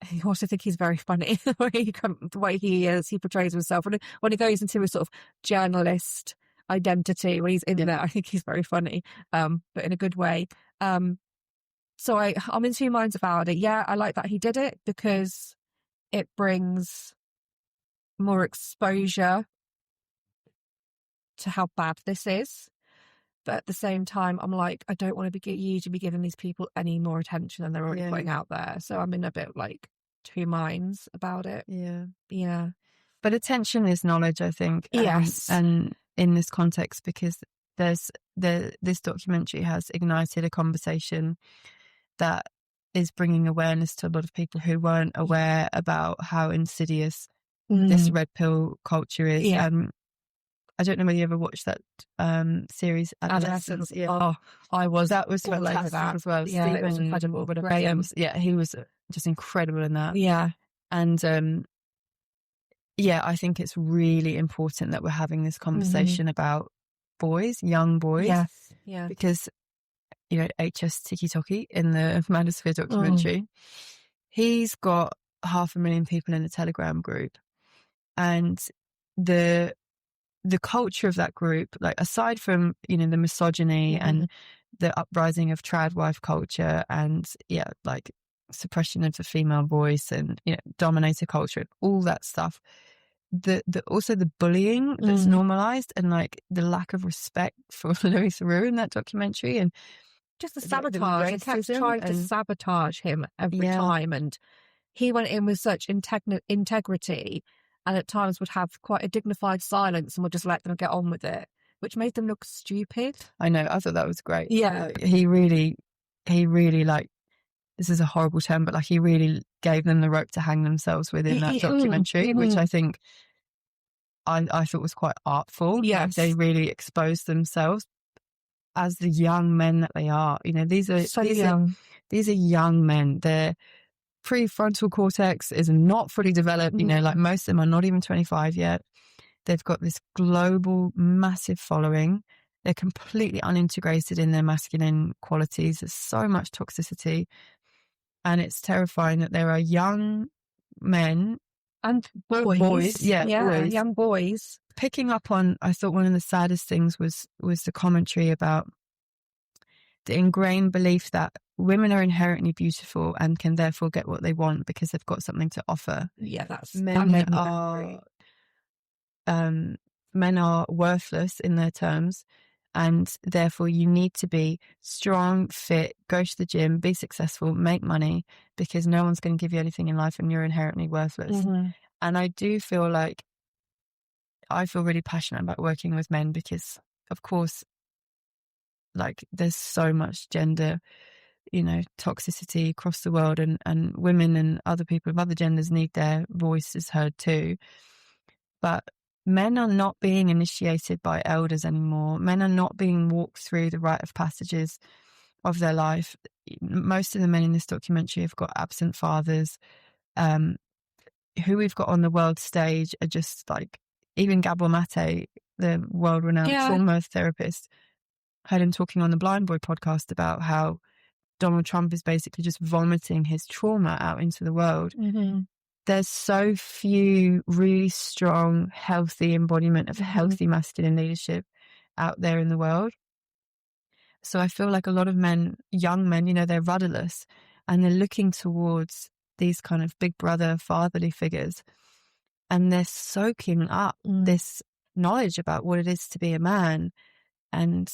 A: I also think he's very funny the way he portrays himself when he goes into a sort of journalist identity when he's in there. I think he's very funny, but in a good way. So I'm in two minds about it. I like that he did it, because it brings more exposure to how bad this is. But at the same time, I'm like, I don't want you to be giving these people any more attention than they're already putting out there. So I'm in a bit like two minds about it. Yeah.
B: But attention is knowledge, I think.
A: Yes.
B: And in this context, because this documentary has ignited a conversation that is bringing awareness to a lot of people who weren't aware about how insidious this red pill culture is. I don't know whether you ever watched that series Adolescence.
A: Yeah. Oh, that was
B: fantastic as well.
A: Yeah, it was incredible. But Graham,
B: he was just incredible in that.
A: Yeah.
B: And I think it's really important that we're having this conversation about boys, young boys.
A: Yes. Yeah.
B: Because, HS Tiki Toki in the Manosphere documentary, he's got 500,000 people in the Telegram group. And the culture of that group, like aside from, the misogyny and the uprising of trad wife culture and, like suppression of the female voice and, dominator culture, all that stuff, also the bullying that's normalized and like the lack of respect for Louis Theroux in that documentary and
A: just the sabotage. It kept trying to sabotage him every time, and he went in with such integrity, and at times would have quite a dignified silence and would just let them get on with it, which made them look stupid.
B: I know. I thought that was great.
A: Yeah,
B: he really like. This is a horrible term, but like he really gave them the rope to hang themselves with in that documentary, which I think I thought was quite artful.
A: Yes.
B: Like they really exposed themselves as the young men that they are. These are young men. Their prefrontal cortex is not fully developed. Like most of them are not even 25 yet. They've got this global, massive following. They're completely unintegrated in their masculine qualities. There's so much toxicity. And it's terrifying that there are young men
A: and boys,
B: boys,
A: young boys,
B: picking up on. I thought one of the saddest things was the commentary about the ingrained belief that women are inherently beautiful and can therefore get what they want because they've got something to offer.
A: Yeah,
B: men are worthless in their terms. And therefore you need to be strong, fit, go to the gym, be successful, make money, because no one's going to give you anything in life and you're inherently worthless. And I do feel like I feel really passionate about working with men because, of course, like there's so much gender, toxicity across the world, and women and other people of other genders need their voices heard too. But men are not being initiated by elders anymore. Men are not being walked through the rite of passages of their life. Most of the men in this documentary have got absent fathers. Who we've got on the world stage are just like, even Gabor Mate, the world-renowned trauma therapist, heard him talking on the Blind Boy podcast about how Donald Trump is basically just vomiting his trauma out into the world. There's so few really strong, healthy embodiment of healthy masculine leadership out there in the world. So I feel like a lot of men, young men, they're rudderless and they're looking towards these kind of big brother, fatherly figures, and they're soaking up this knowledge about what it is to be a man. And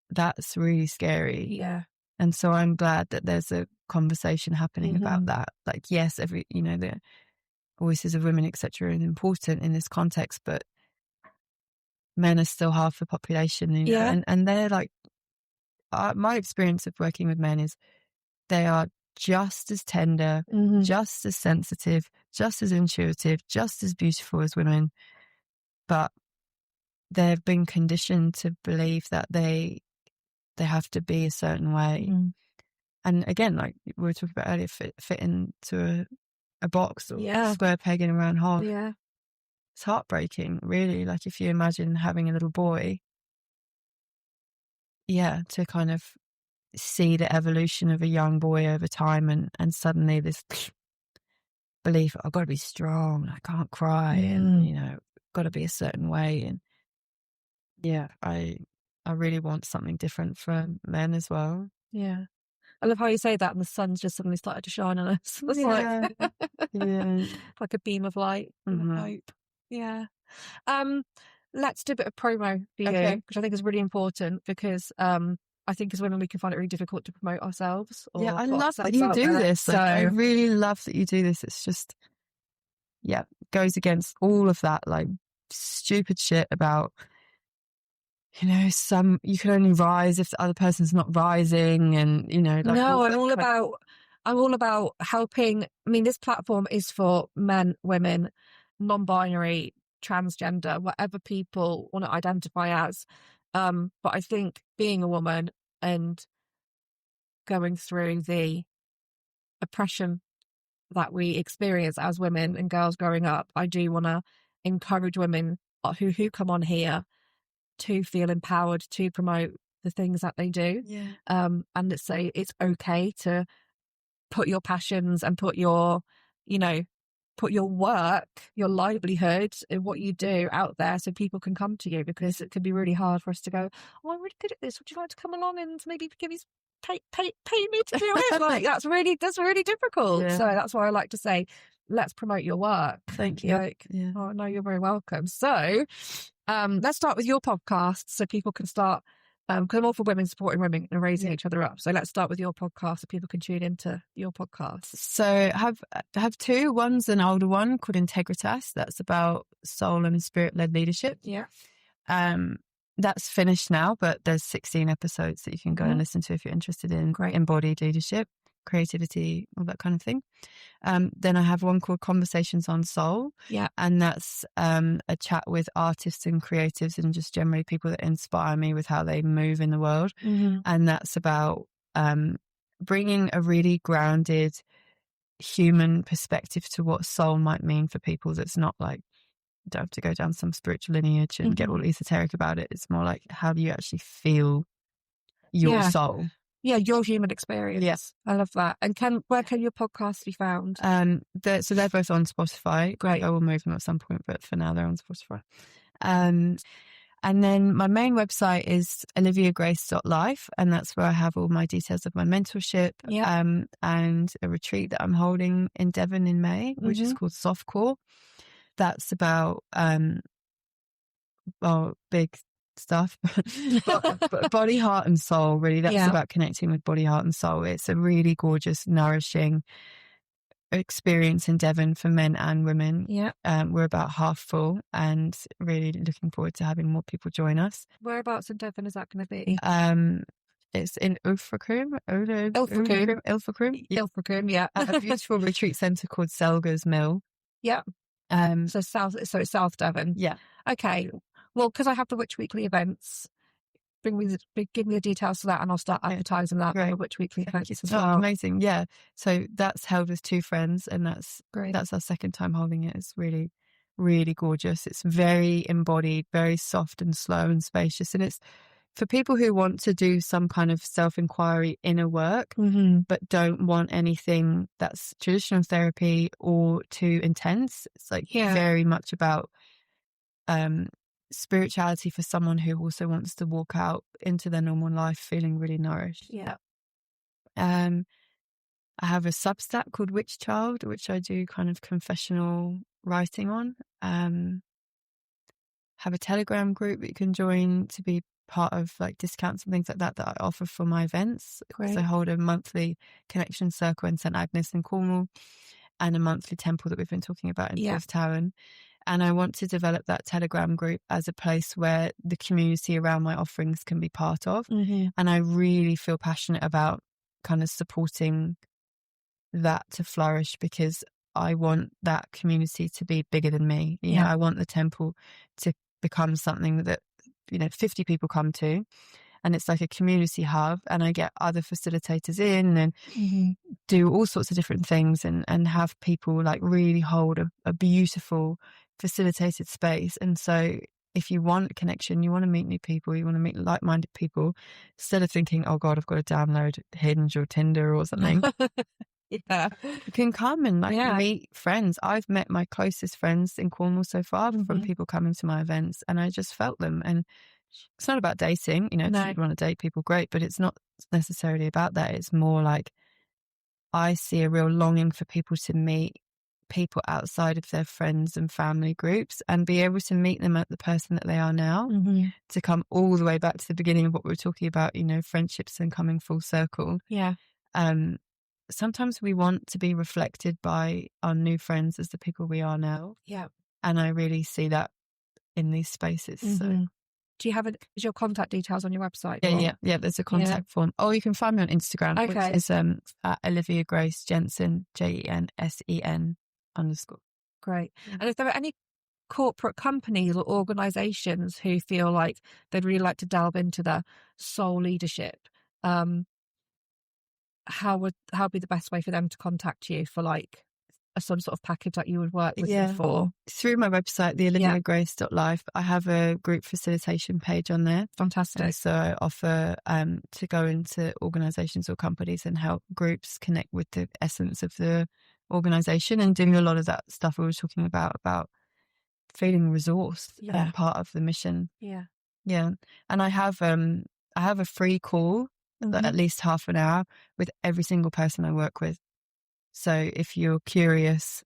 B: that's really scary.
A: Yeah.
B: And so I'm glad that there's a conversation happening about that. Like, yes, the voices of women, etc., are important in this context, but men are still half the population, and they're like, my experience of working with men is they are just as tender, just as sensitive, just as intuitive, just as beautiful as women, but they've been conditioned to believe that they have to be a certain way. And again, like we were talking about earlier, fit into a box or a square peg in a round hole.
A: Yeah.
B: It's heartbreaking, really. Like if you imagine having a little boy, to kind of see the evolution of a young boy over time and suddenly this belief, I've got to be strong, I can't cry, and, got to be a certain way. And I really want something different for men as well.
A: Yeah. I love how you say that, and the sun's just suddenly started to shine on us. It's like a beam of light and hope. Yeah. Let's do a bit of promo for you, which I think is really important because I think as women we can find it really difficult to promote ourselves.
B: I love that you do this. So I really love that you do this. It's just, goes against all of that like stupid shit about, you can only rise if the other person's not rising, and like,
A: no, I'm all about helping. I mean, this platform is for men, women, non-binary, transgender, whatever people want to identify as. But I think being a woman and going through the oppression that we experience as women and girls growing up, I do want to encourage women who come on here to feel empowered to promote the things that they do. And let's say it's okay to put your passions and put your work, your livelihood, and what you do out there so people can come to you, because it can be really hard for us to go, oh, I'm really good at this. Would you like to come along and maybe give me pay me to do it? Like that's really difficult.
B: Yeah.
A: So that's why I like to say, let's promote your work.
B: Thank you.
A: Like, oh no, you're very welcome. So let's start with your podcast so people can start, because I'm all for women supporting women and raising each other up. So let's start with your podcast so people can tune into your podcast.
B: So I have two. One's an older one called Integritas. That's about soul and spirit-led leadership.
A: Yeah.
B: That's finished now, but there's 16 episodes that you can go and listen to if you're interested in embodied leadership, creativity, all that kind of thing. Then I have one called Conversations on Soul.
A: Yeah.
B: And that's a chat with artists and creatives and just generally people that inspire me with how they move in the world. And that's about bringing a really grounded human perspective to what soul might mean for people. That's not like, don't have to go down some spiritual lineage and get all esoteric about it. It's more like, how do you actually feel your soul?
A: Yeah, your human experience.
B: Yes.
A: I love that. And where can your podcast be found?
B: So they're both on Spotify.
A: Great.
B: I will move them at some point, but for now they're on Spotify. And then my main website is oliviagrace.life, and that's where I have all my details of my mentorship and a retreat that I'm holding in Devon in May, which is called Softcore. That's about big stuff, but body, heart and soul, really. That's about connecting with body, heart and soul. It's a really gorgeous, nourishing experience in Devon for men and women. We're about half full and really looking forward to having more people join us.
A: Whereabouts in Devon is that going to be?
B: It's in Ilfracombe, at a beautiful retreat centre called Selger's Mill.
A: So it's South Devon. Okay. Well, because I have the Witch Weekly events, give me the details for that, and I'll start advertising that on the Witch Weekly events as well.
B: Amazing. Yeah. So that's held with two friends, and that's our second time holding it. It's really, really gorgeous. It's very embodied, very soft and slow and spacious, and it's for people who want to do some kind of self-inquiry inner work, but don't want anything that's traditional therapy or too intense. It's like very much about spirituality for someone who also wants to walk out into their normal life feeling really nourished. I have a Substack called Witch Child, which I do kind of confessional writing on. Have a Telegram group that you can join to be part of, like discounts and things like that I offer for my events. So I hold a monthly connection circle in St Agnes in Cornwall and a monthly temple that we've been talking about in South Devon. And I want to develop that Telegram group as a place where the community around my offerings can be part of. And I really feel passionate about kind of supporting that to flourish, because I want that community to be bigger than me. You know, I want the temple to become something that 50 people come to, and it's like a community hub, and I get other facilitators in and do all sorts of different things and have people like really hold a beautiful facilitated space. And so if you want a connection, you want to meet new people, you want to meet like-minded people, instead of thinking, oh God, I've got to download Hinge or Tinder or something. You can come and meet friends. I've met my closest friends in Cornwall so far from people coming to my events, and I just felt them. And it's not about dating, if you want to date people, great, but it's not necessarily about that. It's more like I see a real longing for people to meet people outside of their friends and family groups and be able to meet them at the person that they are now, to come all the way back to the beginning of what we were talking about, friendships and coming full circle. Sometimes we want to be reflected by our new friends as the people we are now. And I really see that in these spaces. So.
A: Do you have is your contact details on your website?
B: Yeah. There's a contact form. Oh, you can find me on Instagram, which is at Olivia Grace Jensen, JENSEN _.
A: Great. And if there are any corporate companies or organisations who feel like they'd really like to delve into the soul leadership, how would be the best way for them to contact you for like some sort of package that you would work with them for?
B: Through my website, the oliviagrace.life, I have a group facilitation page on there.
A: Fantastic.
B: So I offer to go into organisations or companies and help groups connect with the essence of the organisation, and doing a lot of that stuff we were talking about feeling resourced and part of the mission. And I have a free call, at least half an hour, with every single person I work with. So if you're curious,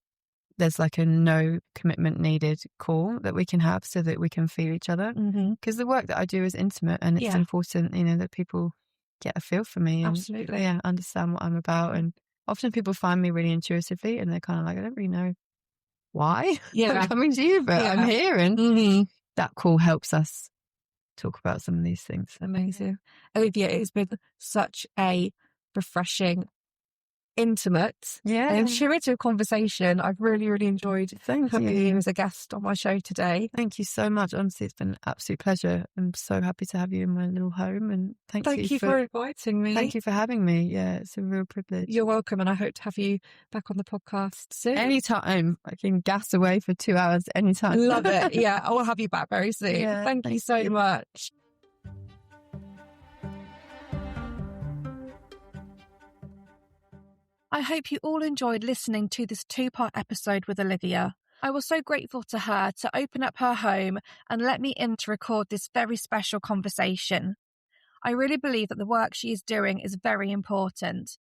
B: there's like a no commitment needed call that we can have so that we can feel each other. Because the work that I do is intimate, and it's important, that people get a feel for me and understand what I'm about. And often people find me really intuitively, and they're kind of like, I don't really know why I'm coming to you, but I'm here. And that call helps us talk about some of these things.
A: Amazing. Olivia, it's been such a refreshing, intimate and intuitive conversation. I've really, really enjoyed having you as a guest on my show today.
B: Thank you so much. Honestly, it's been an absolute pleasure. I'm so happy to have you in my little home, and thank you for
A: inviting me.
B: Thank you for having me. Yeah, it's a real privilege.
A: You're welcome, and I hope to have you back on the podcast soon.
B: Anytime. I can gas away for 2 hours anytime.
A: Love it. Yeah, I will have you back very soon. Thank you so much. I hope you all enjoyed listening to this 2-part episode with Olivia. I was so grateful to her to open up her home and let me in to record this very special conversation. I really believe that the work she is doing is very important.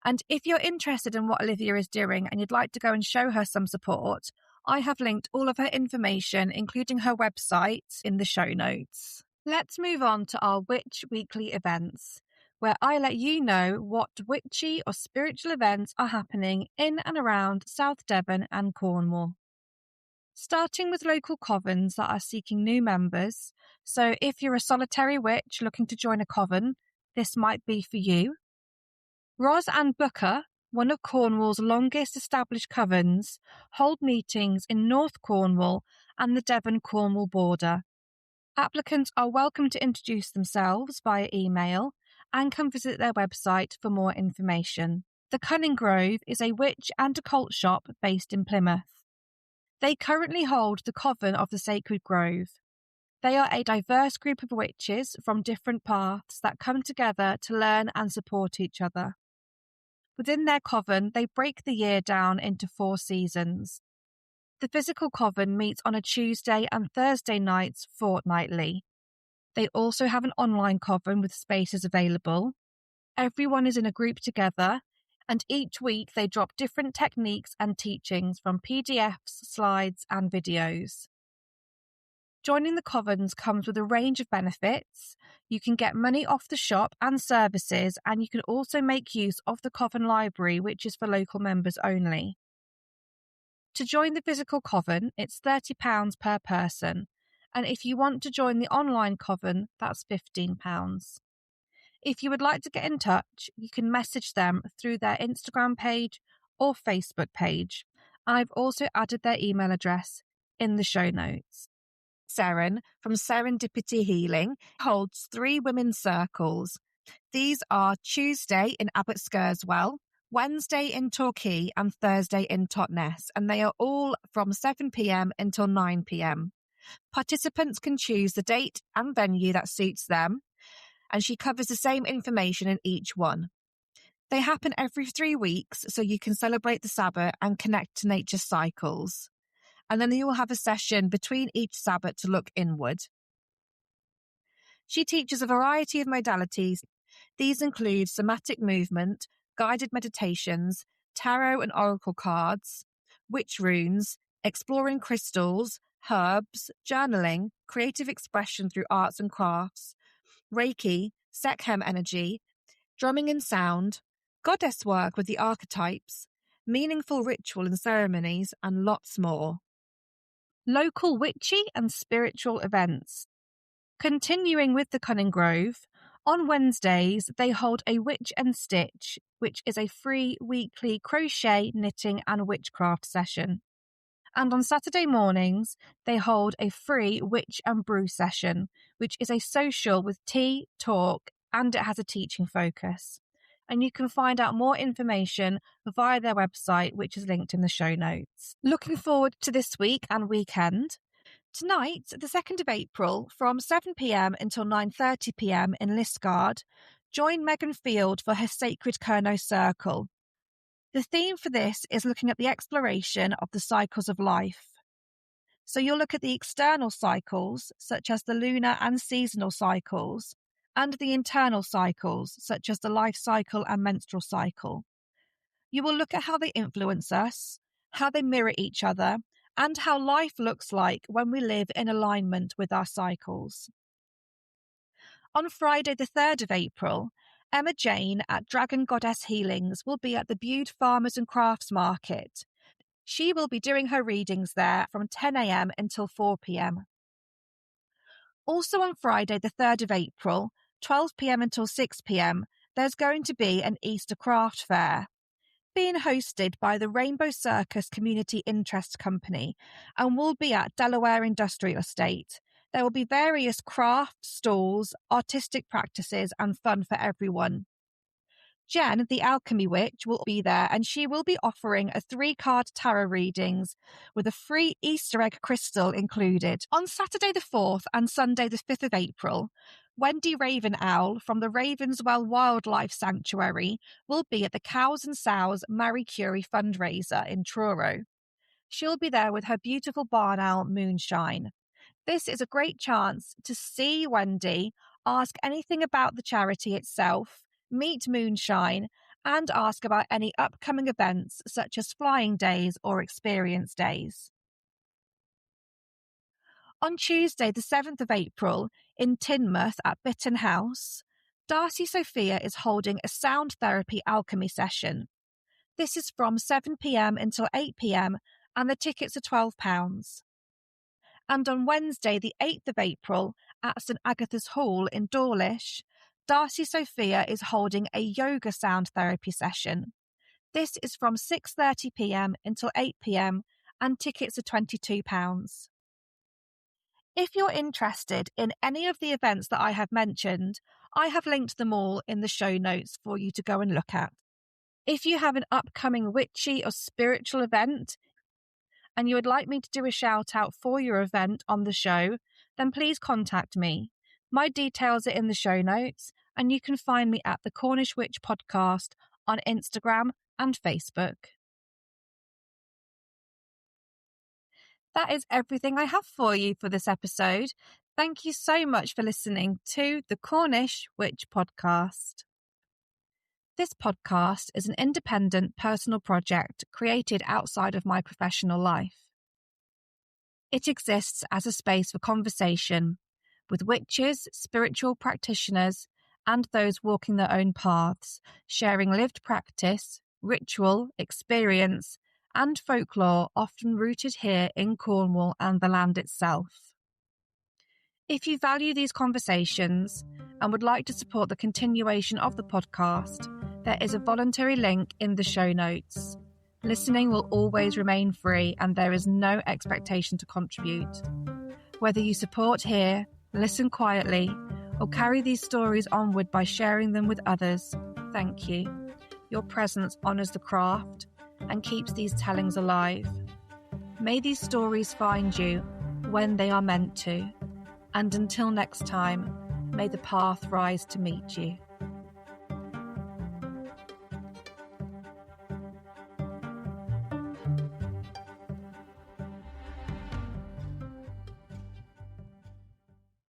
A: And if you're interested in what Olivia is doing and you'd like to go and show her some support, I have linked all of her information, including her website, in the show notes. Let's move on to our Witch Weekly events, where I let you know what witchy or spiritual events are happening in and around South Devon and Cornwall. Starting with local covens that are seeking new members, so if you're a solitary witch looking to join a coven, this might be for you. Ros and Booker, one of Cornwall's longest established covens, hold meetings in North Cornwall and the Devon-Cornwall border. Applicants are welcome to introduce themselves via email and can visit their website for more information. The Cunning is a witch and occult shop based in Plymouth. They currently hold the Coven of the Sacred Grove. They are a diverse group of witches from different paths that come together to learn and support each other. Within their coven, they break the year down into 4 seasons. The physical coven meets on a Tuesday and Thursday nights fortnightly. They also have an online coven with spaces available. Everyone is in a group together, and each week they drop different techniques and teachings from PDFs, slides, and videos. Joining the covens comes with a range of benefits. You can get money off the shop and services, and you can also make use of the coven library, which is for local members only. To join the physical coven, it's £30 per person, and if you want to join the online coven, that's £15. If you would like to get in touch, you can message them through their Instagram page or Facebook page, and I've also added their email address in the show notes. Seren from Serendipity Healing holds 3 women's circles. These are Tuesday in Abbot Skerswell, Wednesday in Torquay, and Thursday in Totnes, and they are all from 7 p.m. until 9 p.m. Participants can choose the date and venue that suits them, and she covers the same information in each one. They happen every 3 weeks, so you can celebrate the Sabbath and connect to nature's cycles. And then you will have a session between each Sabbath to look inward. She teaches a variety of modalities. These include somatic movement, guided meditations, tarot and oracle cards, witch runes, exploring crystals, herbs, journaling, creative expression through arts and crafts, Reiki, Sekhem energy, drumming and sound, goddess work with the archetypes, meaningful ritual and ceremonies, and lots more. Local witchy and spiritual events. Continuing with the Cunning Grove, on Wednesdays they hold a Witch and Stitch, which is a free weekly crochet, knitting and witchcraft session. And on Saturday mornings, they hold a free Witch and Brew session, which is a social with tea, talk, and it has a teaching focus. And you can find out more information via their website, which is linked in the show notes. Looking forward to this week and weekend. Tonight, the 2nd of April, from 7 p.m. until 9:30 p.m. in Liskeard, join Megan Field for her Sacred Kerno Circle. The theme for this is looking at the exploration of the cycles of life. So you'll look at the external cycles, such as the lunar and seasonal cycles, and the internal cycles, such as the life cycle and menstrual cycle. You will look at how they influence us, how they mirror each other, and how life looks like when we live in alignment with our cycles. On Friday, the 3rd of April, Emma Jane at Dragon Goddess Healings will be at the Bude Farmers and Crafts Market. She will be doing her readings there from 10 a.m. until 4 p.m. Also on Friday, the 3rd of April, 12 p.m. until 6 p.m, there's going to be an Easter craft fair, being hosted by the Rainbow Circus Community Interest Company and will be at Delaware Industrial Estate. There will be various craft stalls, artistic practices and fun for everyone. Jen, the Alchemy Witch, will be there and she will be offering a 3-card tarot readings with a free Easter egg crystal included. On Saturday the 4th and Sunday the 5th of April, Wendy Raven Owl from the Ravenswell Wildlife Sanctuary will be at the Cows and Sows Marie Curie fundraiser in Truro. She'll be there with her beautiful barn owl Moonshine. This is a great chance to see Wendy, ask anything about the charity itself, meet Moonshine, and ask about any upcoming events such as flying days or experience days. On Tuesday, the 7th of April, in Teignmouth at Bitton House, Darcy Sophia is holding a sound therapy alchemy session. This is from 7 p.m. until 8 p.m, and the tickets are £12. And on Wednesday, the 8th of April, at St Agatha's Hall in Dawlish, Darcy Sophia is holding a yoga sound therapy session. This is from 6:30 p.m. until 8 p.m, and tickets are £22. If you're interested in any of the events that I have mentioned, I have linked them all in the show notes for you to go and look at. If you have an upcoming witchy or spiritual event and you would like me to do a shout out for your event on the show, then please contact me. My details are in the show notes and you can find me at the Cornish Witch Podcast on Instagram and Facebook. That is everything I have for you for this episode. Thank you so much for listening to the Cornish Witch Podcast. This podcast is an independent personal project created outside of my professional life. It exists as a space for conversation with witches, spiritual practitioners, and those walking their own paths, sharing lived practice, ritual, experience, and folklore often rooted here in Cornwall and the land itself. If you value these conversations and would like to support the continuation of the podcast, there is a voluntary link in the show notes. Listening will always remain free and there is no expectation to contribute. Whether you support here, listen quietly, or carry these stories onward by sharing them with others, thank you. Your presence honours the craft and keeps these tellings alive. May these stories find you when they are meant to. And until next time, may the path rise to meet you.